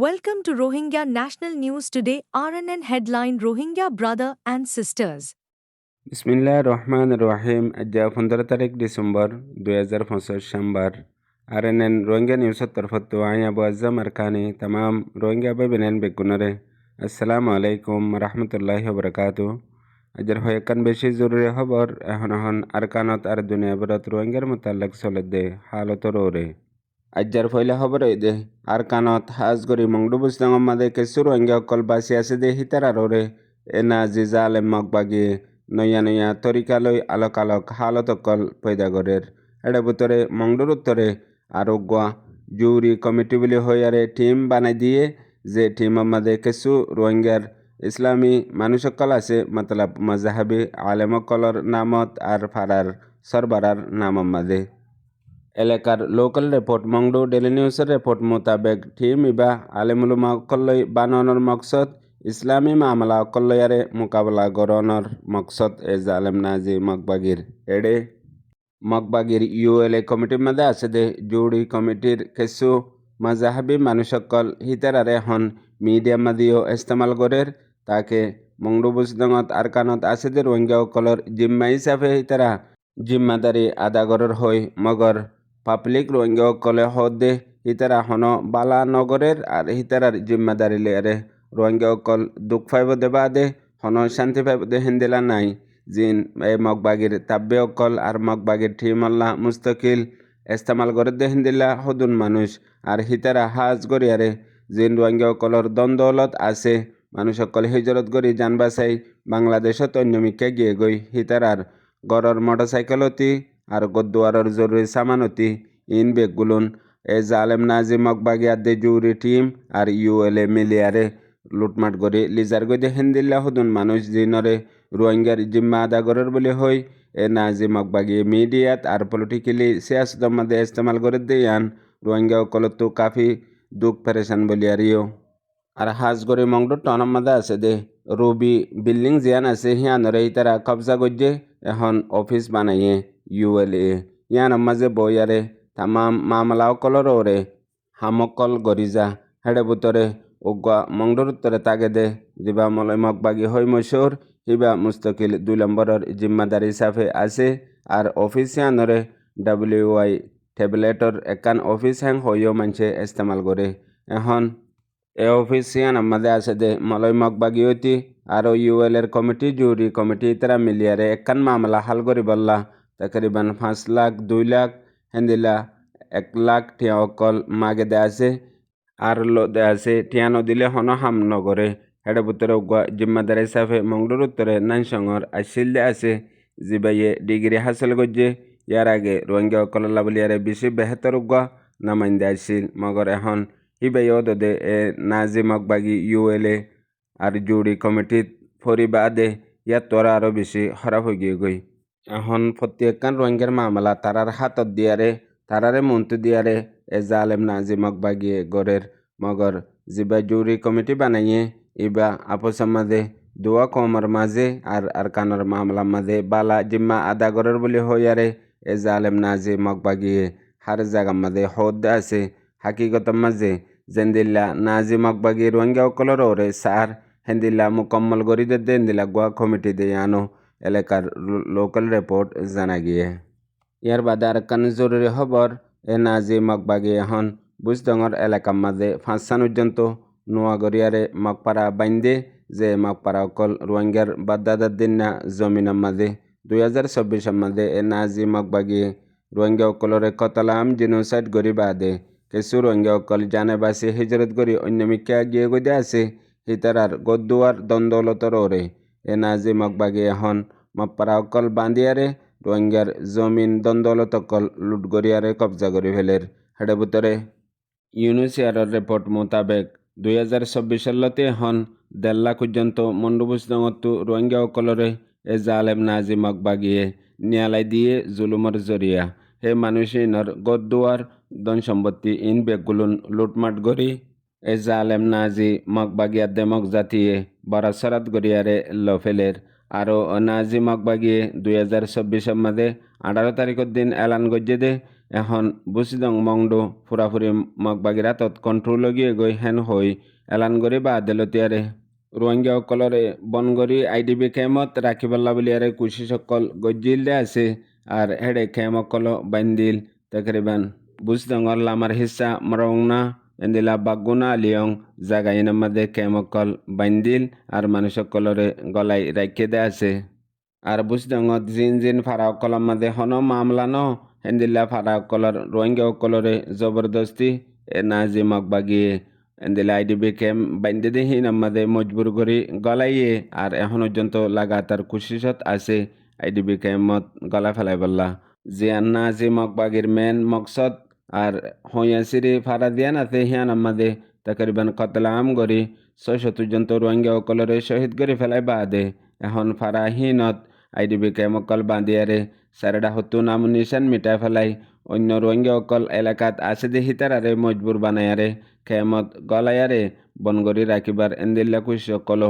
Welcome to Rohingya National News Today. RNN headline: Rohingya brother and sisters. বিসমিল্লাহ রহমান রহিম আজ 15 তারিখ December 2025 সোমবার RNN Rohingya নিউজের তরফত আই আবু আজম আরকানি तमाम রোহিঙ্গা বেবেনেন বেগুনরে আসসালামু আলাইকুম রহমতুল্লাহি ওয়া বারাকাতু আজর হয়কান বেশি জরুরি খবর এখন আরকানত আর দুনিয়া বরত রোহিঙ্গার মুতাল্লাক চলদে হালত রোরে আজ্জার ফয়লা খবর দে আরকানত হাজগরি মংডুবুস দঙমাদে কেসু রোহিঙ্গা অকল বাসি আছে দে হিতার আরোরে এনা জিজা আলেম মকবাগি নয়া তরিকালৈ আলোক আলোক হালত অকল পৈদাগরের এডে ভিতরে মংডুর উত্তরে আরোগ্য জুরি কমিটি বলে হইয়ারে টিম বানাই দিয়ে যে টিম আমাদের কিছু রোহিঙ্গার ইসলামী মানুষ অকল আছে মতলব মজাহাবি আলেম অকলর নামত আর ফারার সরবরার নাম আমাদের এলাকার লোকাল রিপোর্ট মংডু ডেলি নিউজের রিপোর্ট মোতাবেক টিম ইবা আলেমুলুমা অকলই বানানোর মকসদ ইসলামী মামলা অকলয়ারে মোকাবেলা গড়ানোর মকসদ এ জালেম নাজি মকবাগির এডে মকবাগির ইউএলএ কমিটির মধ্যে আছে দে জুড়ি কমিটির কিছু মাজাহাবি মানুষ সকল হিতারারে হন মিডিয়া মাদিও ইস্তেমাল করের তাকে মংডু বুজদঙত আরকানত আছে দে রোহিঙ্গা অকলর জিম্মা হিসাবে হিতারা জিম্মাদারি আদা গরর হই মগর পাবলিক রোহিঙ্গা অকলে হদে হিতারা হন বালা নগরের আর হিতারার জিম্মাদারি লেয়ারে রোহিঙ্গা অকল দুঃখ ফাইব দেবা দে হন শান্তি ফাইব দে হেন্দিলা নাই জিন এ মকবাগির তাব্বে অকল আর মকবাগির ঠিমল্লা মুস্তকিল ইস্তেমাল করে দে হেন্দিলা হদুন মানুষ আর হিতারা হাজ গরিয়ারে জিন রোহিঙ্গা অকলর দ্বন্দ্বলত আছে মানুষ অকল হিজরত গরি জান বাসাই বাংলাদেশত অন্যমিকে গিয়ে গই হিতারার গড়র মোটরসাইকেলতি আর গদ্দুয়ারর জরুরি সামানতি ইন বেগগুলুন এ জালেম নাজি মকবাগি আদে জুরি টিম আর ইউএলএ মিলিয়ারে লুটমাট করে লিজার গদে হেন্দিল্লা হদুন মানুষ জিনরে রোহিঙ্গার জিম্মা আদা গরের বলে হই এ নাজি মকবাগি মিডিয়াত আর পলিটিক্যালি সিয়াসতের মধ্যে ইস্তেমাল করে দেয়ান রোহিঙ্গা কলতো কাফি দুঃখ পেরেশান বলিয়ারিও আর হাজ করে মংডু টনম মধ্যে আছে দে রুবি বিল্ডিং জিয়ান আছে হিয়ানরে তারা কবজা গজ্জে এখন অফিস বানাইয়ে ইউএলএ ইয়ান মাঝে বইয়ারে তামাম মামলা অকলর ওরে হামকল গরিজা হেডে বুতরে উগা মংডুর উত্তরে তাগে দে জিবা মলয় মকবাগি হই মশহুর হিবা মুস্তকিল 2 নম্বরের জিম্মাদারি হিসাবে আছে আর অফিস ইয়ানরে WY ট্যাবলেটর একান অফিস হ্যাং হইও মানছে ইস্তেমাল করে এখন এ অফিস ইয়ান আমাদের আছে দে মলয় মকবাগি হইতি আর ইউএলের কমিটি জুরি কমিটি তারা মিলিয়ারে একান মামলা হাল করি বললা তকরিবান 5 লাখ 2 লাখ হেন্দিলা 1 লাখ টিয়া অকল মাগে দে আছে আর লো দে আছে টিয়া নদিলে হন হাম নগরে হেডে বুতরে জিম্মাদারি হিসাবে মংডুর উত্তরে নাইসঙ্গর আসিল দে আছে জিবাইয়ে ডিগ্রি হাসিল করছে ইয়ার আগে রোহিঙ্গা অকল্লা বলিয়ারে বেশি বেহতর উগা নামাইন্দে আসিল মগর এখন হিবাইও দে এ নাজি মকবাগি ইউএলএ আর জুড়ি কমিটিত ফরিবা দে ইয়ার তোরা আরও বেশি খারাপ হয়ে গিয়ে গই এখন প্রত্যেকখান রোহিঙ্গার মামলা তারার হাতত দিয়ারে তারারে মন্ত্রী দিয়ারে এ জালেম নাজি মকবাগিয়ে গড়ের মগর জিবা জুরি কমিটি বানাইয়ে ইবা আপসের মাঝে দোয়া কমর মাঝে আর কানোর মামলার মাঝে বালা জিম্মা আদা গড়ের বলে হইয়ারে এ জালেম নাজি মকবাগিয়ে হার জায়গার মাঝে হদ আছে হাকিগতের মাঝে জেন্দিল্লা নাজি মকবাগি রোহিঙ্গা অকলর ওরে সার হেন্দিল্লা মুকম্মল গরি দে দেন্দিল্লা গোয়া কমিটি দে আনো এলাকার লোকাল রিপোর্ট জানা গিয়ে ইয়ার বাদে আর কান জরুরি খবর এ নাজি মকবাগি এখন বুজদঙর এলাকার মাঝে 5 সান পর্যন্ত নোয়াগরিয়ারে মকপাড়া বাইন্দে যে মকপাড়া অকল রোহিঙ্গার বাদ্দাদার দিন না জমিনের মাঝে 2024 মাঝে এ নাজি মকবাগি রোহিঙ্গা অকলরে কতলাম জিনোসাইড গরি বাদে কিছু রোহিঙ্গা অকল জানে বাসি হিজরত গরি অন্যমিকা গিয়ে গদে আছে হিতারার গদ্দুয়ার দ্বন্দ্বলতর ওরে এ নাজি মকবাগি এখন মকপাড়া অকল বান্দিয়ারে রোহিঙ্গার জমিন দ্বন্দ্বলত অকল লুট গরিয়ারে কবজা করি ফেলের হেডে ভিতরে ইউনিসিয়ারের রিপোর্ট মোতাবেক 2024 সালতে এখন 1.5 লাখ পর্যন্ত মন্ডুবুজদঙত রোহিঙ্গা অকলরে এ জালেম নাজি মকবাগিয়ে নিয়ালাই দিয়ে জুলুমর জরিয়া হে মানুষিনর গদ্দুয়ার ধন সম্পত্তি ইন বেগগুলুন লুটমাট গরি এ জালেম নাজি মকবাগিয়া দেমক জাতিয়ে বরাসরাত গরিয়ারে লফেলের আরও নাজি মকবাগিয়ে 2024 মধ্যে 18 তারিখের দিন এলান গজ্জে দে এখন বুসিদং মংডু পুরাপুরি মগবাগিরাতত কন্ট্রোল গিয়ে গই হেন হই এলান গরি বা আদালতিয়ারে রোহিঙ্গা সকলরে বনগরি আইডিবি কেমত রাখিবাল্লা বলিয়ারে কুশি সকল গজ্জিল দে আছে আর হেডে কেম অকল বাইন্দিল তকরিবান বুসদঙ্গর লামার হিসা মরংনা এন্দিলা বাগুনা লিয়ং জাগা ইনামাদে কেম অকল বাইন্দিল আর মানুষ সকলরে গলাই রাখে দে আছে আর বুসদঙ্গত জিন জিন ফারা অকলর মাদে হন মামলা ন হেন্দিল্লা ফারা অকলর রোহিঙ্গা অকলরে জবরদস্তি নাজি মগবাগিয়ে এন্দিলা আইডিবি কেম বাইন্দে দিহি নামাদে মজবুর করি গলাইয়ে আর এখন পর্যন্ত লাগাতার কুশিসত আছে আইডিবি কেমত গলা ফেলাই বললা জিয়ান নাজি মগবাগির মেন মকসদ আর হইয়াসিরি ফারা দিয়ান আছে হিয়ান আমাদে তকরিবান কতলা আম গরি ৬০০ জন রোহিঙ্গা অকলরে শহীদ করে ফেলাই বাদে এখন ফারা হিনত আইডিবি কেমকল বাঁধিয়ারে সারেডা হতু নাম নিশান মিটাই ফেলাই অন্য রোহিঙ্গা অকল এলাকাত আছে দে হিতারারে মজবুর বানায়ারে কেমত গলায়ারে বনগরি রাখিবার এন্দিল্লা কুশ সকল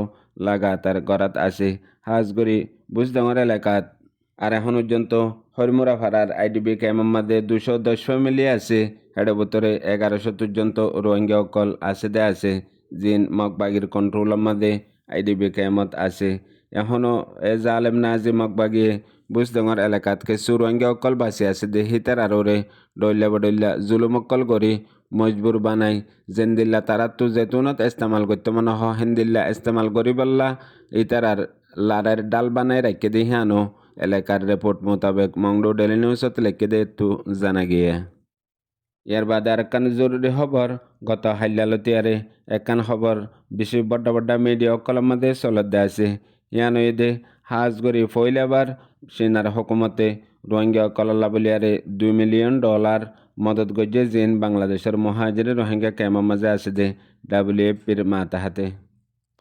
লাগাতার গরাত আছে হাজগরি বুজডঙর এলাকাত আর এখন পর্যন্ত হরিমুরা ফারার আইডিবি কেমের মধ্যে ২১০ ফ্যামিলি আছে হেডে ভিতরে ১১০০ পর্যন্ত রোহিঙ্গা অকল আছে দে আছে জিন মগবাগির কন্ট্রোলের মধ্যে আইডিবি কেমত আছে এখনও এ জালেম নাজি মগবাগিয়ে বুজডঙর এলাকাত কিছু রোহিঙ্গা অকল বাসি আছে দে হিতার আরোরে ডইলা বডইলা জুলুম অকল করি মজবুর বানাই জেন্দিল্লা তারা তো জেতুনত ইস্তেমাল করতে মনে হ হিন্দিল্লা ইস্তেমাল করি বললা ইতার আর লাড়ের ডাল বানাই রাখে দিয়ে আনো এলাকার রিপোর্ট মোতাবেক মংডু ডেলি নিউজত লিখে দে একটু জানা গিয়ে ইয়ার বাদে আর একখান জরুরি খবর গত হাইলালতিয়ারে একখান খবর বেশি বড্ডা বড্ডা মিডিয়া অকলের মধ্যে চলত দে আছে ইয়ান দে হাজ গরি ফইলাবার সিনার হকুমতে রোহিঙ্গা অকল্লা বলিয়ারে $2 মিলিয়ন মদত গজ্জে জিন বাংলাদেশের মহাজিরে রোহিঙ্গা ক্যাম্পের মাঝে আছে দে WFPর মাতাহাতে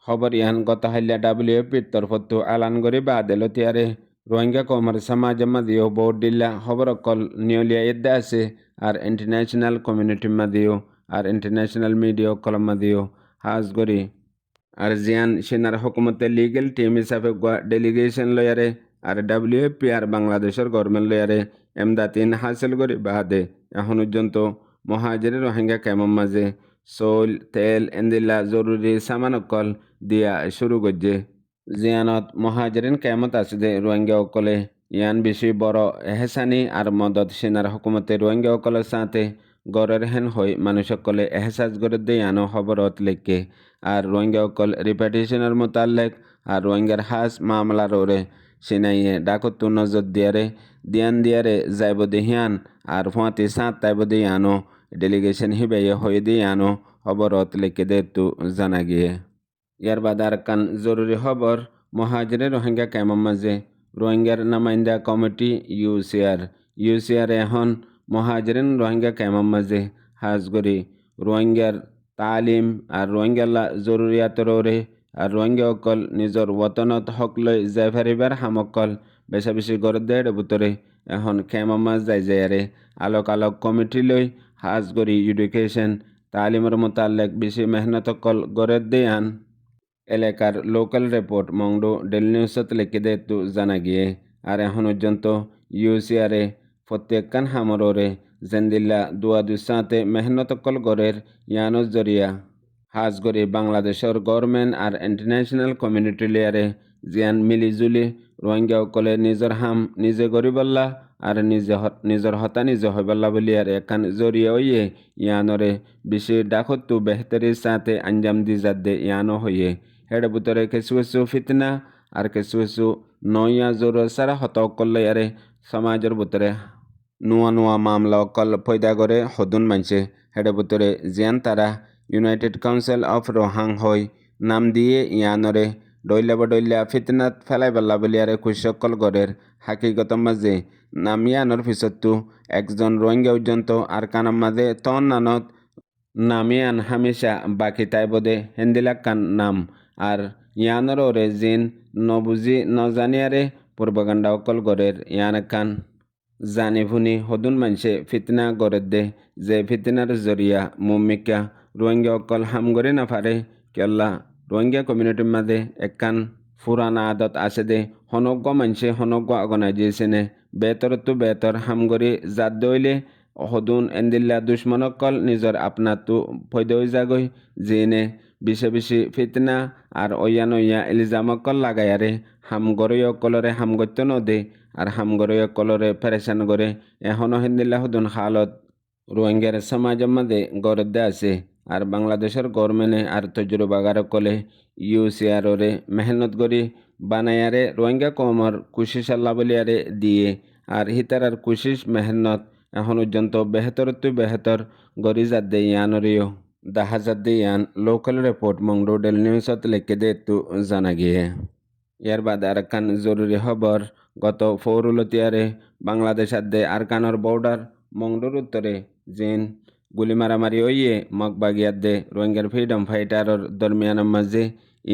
খবর ইয়ান গত হাইলা WFPর তরফত আলান গরি বা আদালতিয়ারে রোহিঙ্গা কমার সমাজ মাদিও বোর্ড দিল্লা খবর অকল নিয়লিয়া ইদ্দা আছে আর ইন্টারন্যাশনাল কমিউনিটি মাদিও আর ইন্টারন্যাশনাল মিডিয়া অকল মাদিও হাজ গরি আর জিয়ান সেনার হকুমতে লিগেল টিম হিসাবে ডেলিগেশন লয়ারে আর WFP আর বাংলাদেশের গভর্নমেন্ট লয়ারে এমদাতিন হাসিল করি বাদে এখন পর্যন্ত মহাজিরে রোহিঙ্গা ক্যাম্পের মাঝে চৌল তেল এন্দিল্লা জরুরি সামান অকল দিয়া শুরু করছে জিয়ানত মহাজিরিন ক্যাম্পত আছে দে রোহিঙ্গা অকলে ইয়ান বেশি বড় এহসানি আর মদত সেনার হকুমতে রোহিঙ্গা অকলের সাথে গড়ের হেন হই মানুষ সকলে এহসাস করে দিয়ে আনো খবরত লেখকে আর রোহিঙ্গা অকল রিপার্টিশনের মোতালেক আর রোহিঙ্গার হাস মামলার ওরে সিনাইয়ে ডাকত নজর দিয়ারে যাইব দেহিয়ান আর ফুয়াতি সাঁত তাইব দিয়ে আনো ডেলিগেশন হিবাইয়ে হয়ে দিয়ে আনো খবরত লেখকে দে একটু জানা গিয়ে ইয়ার বাদে আর কান জরুরি খবর মহাজিরে রোহিঙ্গা ক্যাম্পের মাঝে রোহিঙ্গার নামাইন্দা কমিটি ইউসিআর এখন মহাজিরিন রোহিঙ্গা ক্যাম্পের মাঝে হাজগরি রোহিঙ্গার তালিম আর রোহিঙ্গাল্লা জরুরিয়াতরে আর রোহিঙ্গা অকল নিজের ওতনত হক লৈ যাই ফারিবার হামকল বেশা বেশি গড় দেড় ভিতরে এখন ক্যাম্পের মাঝ যাই আলোক কমিটি লৈ হাজগরি এডুকেশন তালিমের মোতালেক বেশি মেহনত অকল গড়ে দেয়ান এলাকার লোকাল রিপোর্ট মংডু ডেলি নিউজত লিখে দে একটু জানা গিয়ে আর এখন পর্যন্ত ইউসিআরে প্রত্যেকখান হামরে জেন্দিল্লা দুসাতে মেহনত কল গড়ের ইয়ানোর জরিয়া হাজ গড়ি বাংলাদেশের গভর্নমেন্ট আর ইন্টারন্যাশনাল কমিউনিটি লেয়ারে জিয়ান মিলিজুলি রোহিঙ্গা অকলে নিজের হাম নিজে গড়ি বললা আর নিজের হতা নিজে হইবল্লা বলি আর এখান জরিয়া হইয়ে ইয়ানরে বেশি ডাকতু বেহতরি সাথে আঞ্জাম দি যাদে ইয়ানো হইয়ে হেড ভিতরে কিছু ফিতনা আর কিছু নয়া জোর সারা হত অকল আরে সমাজের ভিতরে নুয়া মামলা অকল পয়দা করে হদুন মানছে হেড ভিতরে জিয়ান তারা ইউনাইটেড কাউন্সিল অফ রোহাং হই নাম দিয়ে ইয়ানরে ডইলা ফিতনাত ফেলাই বেলা বলি আরে কুশকল গড়ের হাকিগত মাঝে নাম ইয়ানোর পিছতো একজন রোহিঙ্গা পর্যন্ত আর কানার মাঝে তন নানত নামিয়ান হামেশা বাকি তাইবদে হেন্দিলাক কান নাম আর ইয়ানোর ওরে জিন নবুজি নজানিয়ারে পূর্বগান্ডা অকল গড়ের ইয়ান কান জানি ভুনি হদুন মানছে ফিতনা গড়ের দে যে ফিতনার জরিয়া মুমিকা রোহিঙ্গা অকল হাম গড়ে না পারে কেল্লা রোহিঙ্গা কমিউনিটির মাঝে একখান পুরানা আদত আছে দে হনজ্ঞ মানছে হনজ্ঞ অর্গানাইজেশনে বেতর হাম গড়ি জাত দইলে হদুন এন্দিল্লা দুশ্মনকল নিজর আপনাতু ফৈদই জাগই জিনে বিশে ফিতনা আর অইয়া ইলজামকল লাগায়ারে হামগরয় কলরে হামগত্য নদে আর হামগরয় কলরে পেরেশান করে এখনও হিন্দিল্লা হদুন হালত রোহিঙ্গার সমাজের মধ্যে গড়ে আছে। আর বাংলাদেশের গভর্নমেন্টে আর তজুরবাগার কলে ইউসিআরে মেহনত করি বানায়ারে রোহিঙ্গা কমর কুশিস আল্লাহ বলিয়ারে দিয়ে আর হিতারার কুশিস মেহনত এখন পর্যন্ত বেহতর গরি যাদ্দে ইয়ানরিও দেখা যাদ্দে ইয়ান লোকাল রিপোর্ট মংডু ডেল নিউজত লিখে দে তো জানা গিয়ে। ইয়ার বাদে আরকান জরুরি খবর গত ফৌরুলতিয়ারে বাংলাদেশ আদে আরকানর বর্ডার মংডুর উত্তরে জিন গুলি মারামারি হইয়ে মগবাগিয়াদে রোহিঙ্গার ফ্রিডম ফাইটারর দরমিয়ানের মাঝে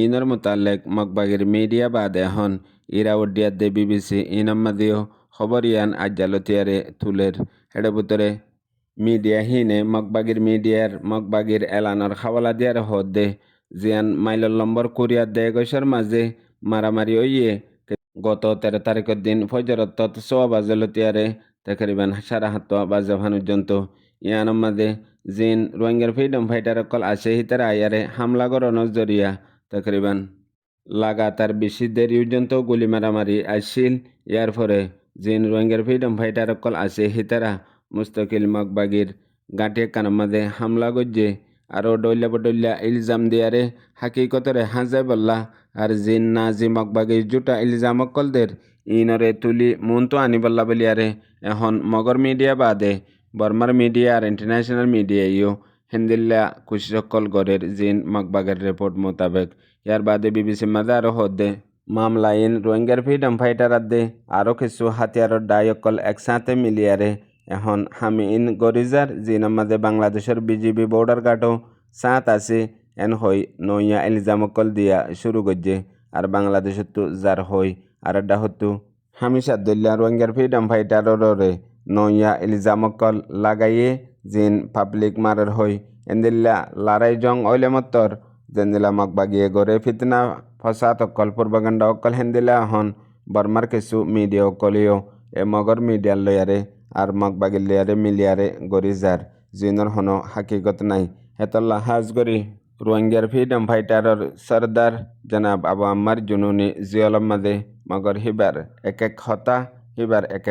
ইনর মোতালেক মগবাগির মিডিয়া বাদে এখন ইরাউডিয়াদে বিবিসি ইনম্মাদিও খবর ইয়ান আজ্জালতিয়ারে তুলের হেডে ভিতরে মিডিয়া হিনে মগবাগির এলানোর খাওয়ালা দিয়ার হদে জিয়ান মাইলর লম্বর কুরিয়া দেগসের মাঝে মারামারি হইয়ে গত 13 তারিখের দিন ফজরত 6 বাজে লতিয়ারে তকরিবান 7:30 বাজে পর্যন্ত ইয়ানোর মাঝে জিন রোহিঙ্গার ফ্রিডম ফাইটার কল আছে হিতারা আয়ারে হামলা করানোর জরিয়া তকরিবান লাগাতার বেশি দেরি পর্যন্ত গুলি মারামারি আসছিল। ইয়ার পরে জিন রোহিঙ্গার ফ্রিডম ফাইটার কল আছে হিতারা মুস্তাকিল মগবাগির গাঁটি কানের মাঝে হামলা গজ্জে আরও ডইল্লা ইলজাম দিয়ারে হাকিকতরে হাজে বললা আর জিন নাজি মগবাগির জুটা ইলজাম অকলদের ইনরে তুলি মুনতো আনি বললা বলিয়ারে এখন মগর মিডিয়া বাদে বর্মার মিডিয়া আর ইন্টারন্যাশনাল মিডিয়াইও হিন্দিল্লা কুশিসকল গড়ের জিন মগবাগের রিপোর্ট মোতাবেক। ইয়ার বাদে বিবিসি মাঝে আরও হদে মামলাইন রোহিঙ্গার ফ্রিডম ফাইটার আদে আরও কিছু হাতিয়ারর ডায়কল একসাথে মিলিয়ারে এখন হামিইন গরিজার জিনের মাঝে বাংলাদেশের বিজিবি বর্ডার গার্ডও সাত আছে এন হই নইয়া ইলজামকল দিয়া শুরু করছে আর বাংলাদেশের তো যার হই আর ডাহতু হামিশাদুল্লাহ রোহিঙ্গার ফ্রিডম ফাইটাররে নইয়া ইলজামকল লাগাইয়ে জিন পাবলিক মারের হই এন্দিল্লা লড়াই জং অইলে মত্তর জেন্দিলা মগবাগিয়ে গড়ে ফিতনা ফসাদ অকল পূর্বগণ্ডা অকল হেন্দিলা হন বর্মার কিছু মিডিয়া অকলিও এ মগর মিডিয়ার লয়ারে আর মগবাগির লয়ারে মিলিয়ারে গরিজার জিনর হনো হাকিকত নাই হেতল্লা হাজ গরি রোহিঙ্গার ফ্রিডম ফাইটারর সরদার জনাব আবু আম্মার জুনুনি জিয়লম মাদে মগর হিবার এক হতা হিবার এক